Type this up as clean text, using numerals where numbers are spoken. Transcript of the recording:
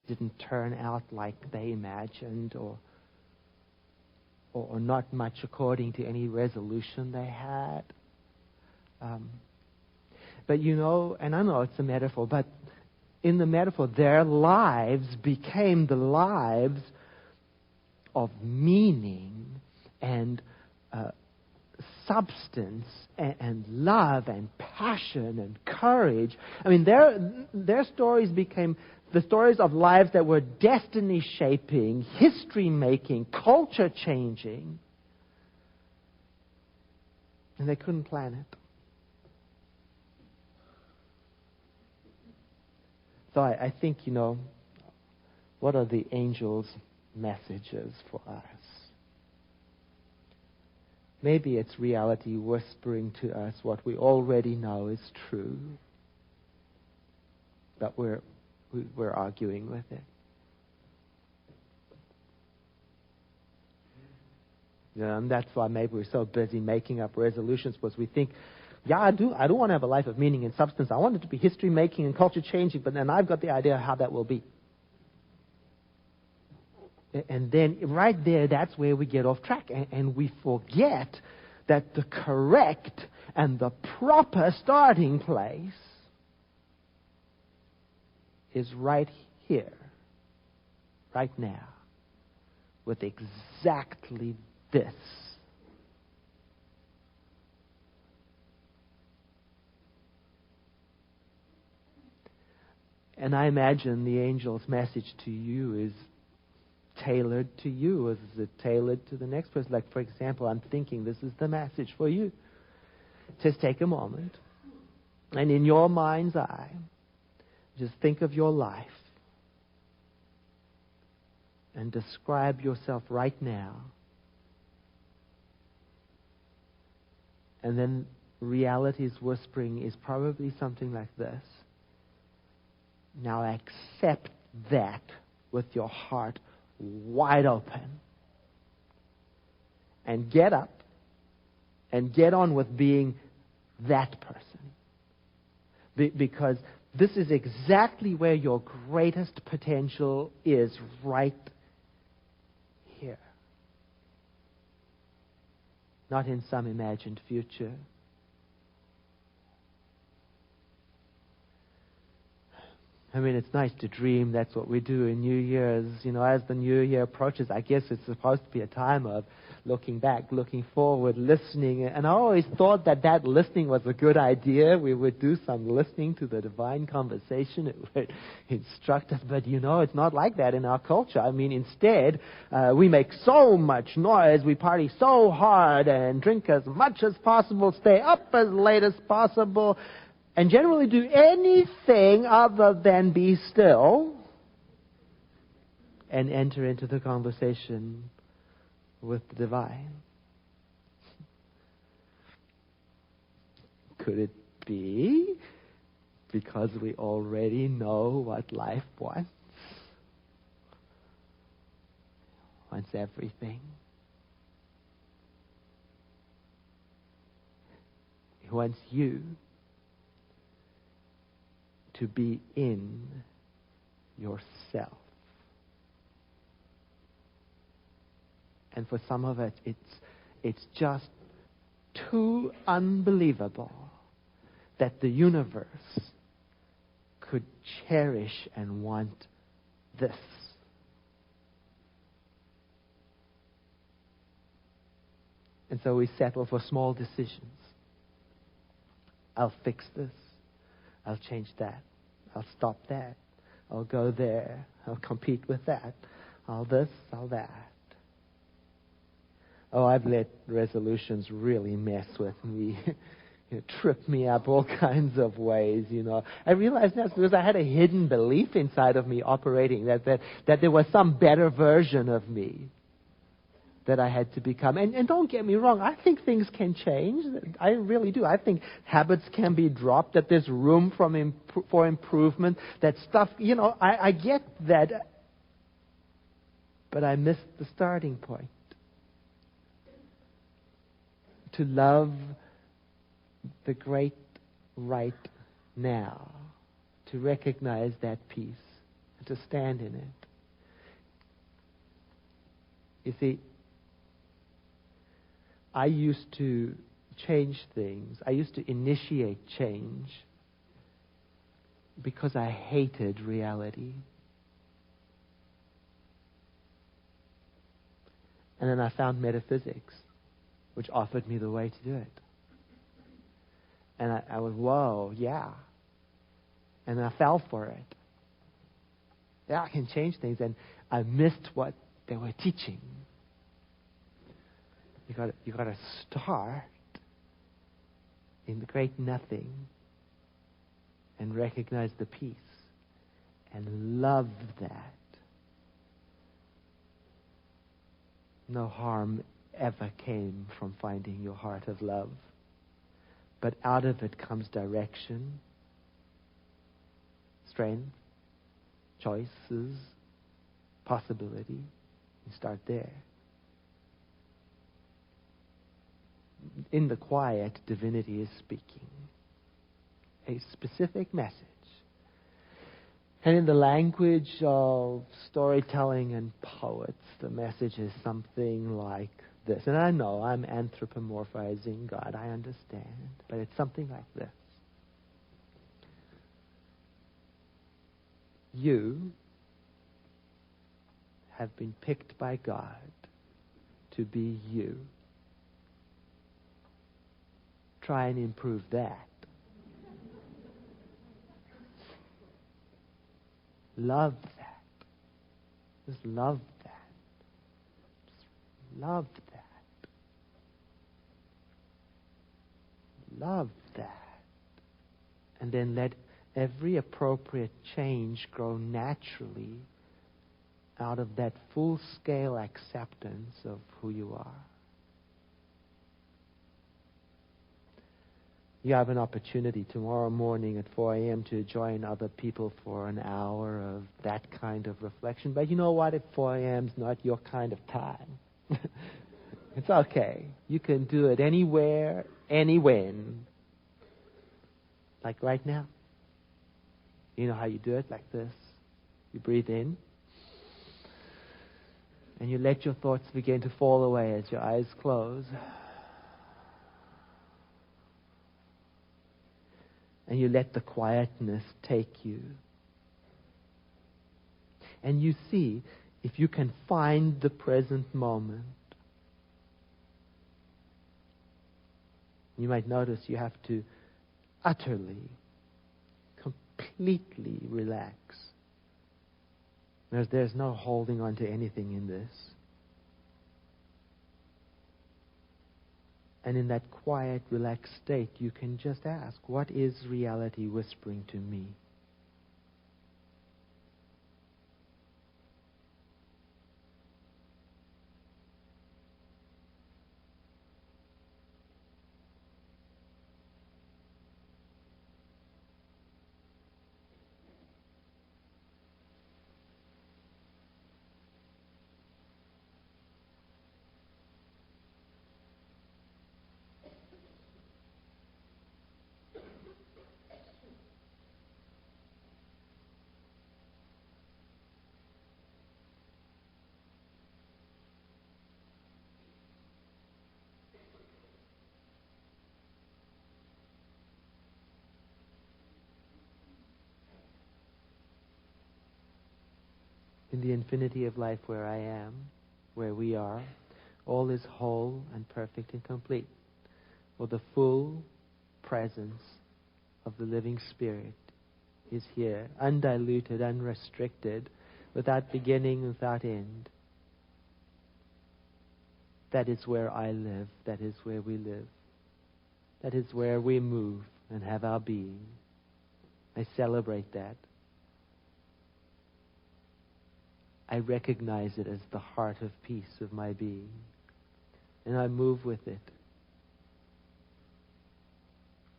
didn't turn out like they imagined, or not much according to any resolution they had. But and I know it's a metaphor, but in the metaphor, their lives became the lives of meaning and substance and love and passion and courage. I mean, their stories became the stories of lives that were destiny-shaping, history-making, culture-changing. And they couldn't plan it. So I think, what are the angels' messages for us? Maybe it's reality whispering to us what we already know is true, but we're arguing with it. And that's why maybe we're so busy making up resolutions, because we think, I do want to have a life of meaning and substance. I want it to be history-making and culture-changing, but then I've got the idea how that will be. And then right there, that's where we get off track. And we forget that the correct and the proper starting place is right here, right now, with exactly this. And I imagine the angel's message to you is tailored to you. Is it tailored to the next person? Like, for example, I'm thinking this is the message for you. Just take a moment, and in your mind's eye, just think of your life and describe yourself right now. And then reality's whispering is probably something like this. Now accept that with your heart wide open. And get up and get on with being that person. Because this is exactly where your greatest potential is, right here. Not in some imagined future. I mean, it's nice to dream. That's what we do in New Year's. As the New Year approaches, I guess it's supposed to be a time of looking back, looking forward, listening. And I always thought that listening was a good idea. We would do some listening to the divine conversation. It would instruct us. But it's not like that in our culture. I mean, instead, we make so much noise, we party so hard and drink as much as possible, stay up as late as possible, and generally do anything other than be still and enter into the conversation with the divine. Could it be because we already know what life wants? Wants everything. It wants you to be in yourself. And for some of it, it's just too unbelievable that the universe could cherish and want this. And so we settle for small decisions. I'll fix this. I'll change that. I'll stop that. I'll go there. I'll compete with that. I'll this, I'll that. Oh, I've let resolutions really mess with me. Trip me up all kinds of ways, I realized that's because I had a hidden belief inside of me operating, that there was some better version of me that I had to become. And don't get me wrong, I think things can change. I really do. I think habits can be dropped, that there's room for improvement, that stuff, I get that. But I missed the starting point. To love the great right now. To recognize that peace. to stand in it. You see, I used to change things. I used to initiate change because I hated reality. And then I found metaphysics, which offered me the way to do it. And I was, whoa, yeah. And I fell for it. Yeah, I can change things. And I missed what they were teaching. You got to start in the great nothing and recognize the peace and love that. No harm ever came from finding your heart of love. But out of it comes direction, strength, choices, possibility. You start there. In the quiet, divinity is speaking a specific message. And in the language of storytelling and poets, the message is something like this. And I know I'm anthropomorphizing God, I understand, but it's something like this. You have been picked by God to be you. Try and improve that. Love that. Just love that. Just love that. Love that. And then let every appropriate change grow naturally out of that full-scale acceptance of who you are. You have an opportunity tomorrow morning at 4 a.m. to join other people for an hour of that kind of reflection. But you know what? If 4 a.m. is not your kind of time, it's okay. You can do it anywhere, anywhen. Like right now. You know how you do it? Like this. You breathe in. And you let your thoughts begin to fall away as your eyes close. And you let the quietness take you. And you see if you can find the present moment. You might notice you have to utterly, completely relax. There's no holding on to anything in this. And in that quiet, relaxed state, you can just ask, what is reality whispering to me? In the infinity of life where I am, where we are, all is whole and perfect and complete. For the full presence of the living Spirit is here, undiluted, unrestricted, without beginning, without end. That is where I live. That is where we live. That is where we move and have our being. I celebrate that. I recognize it as the heart of peace of my being. And I move with it.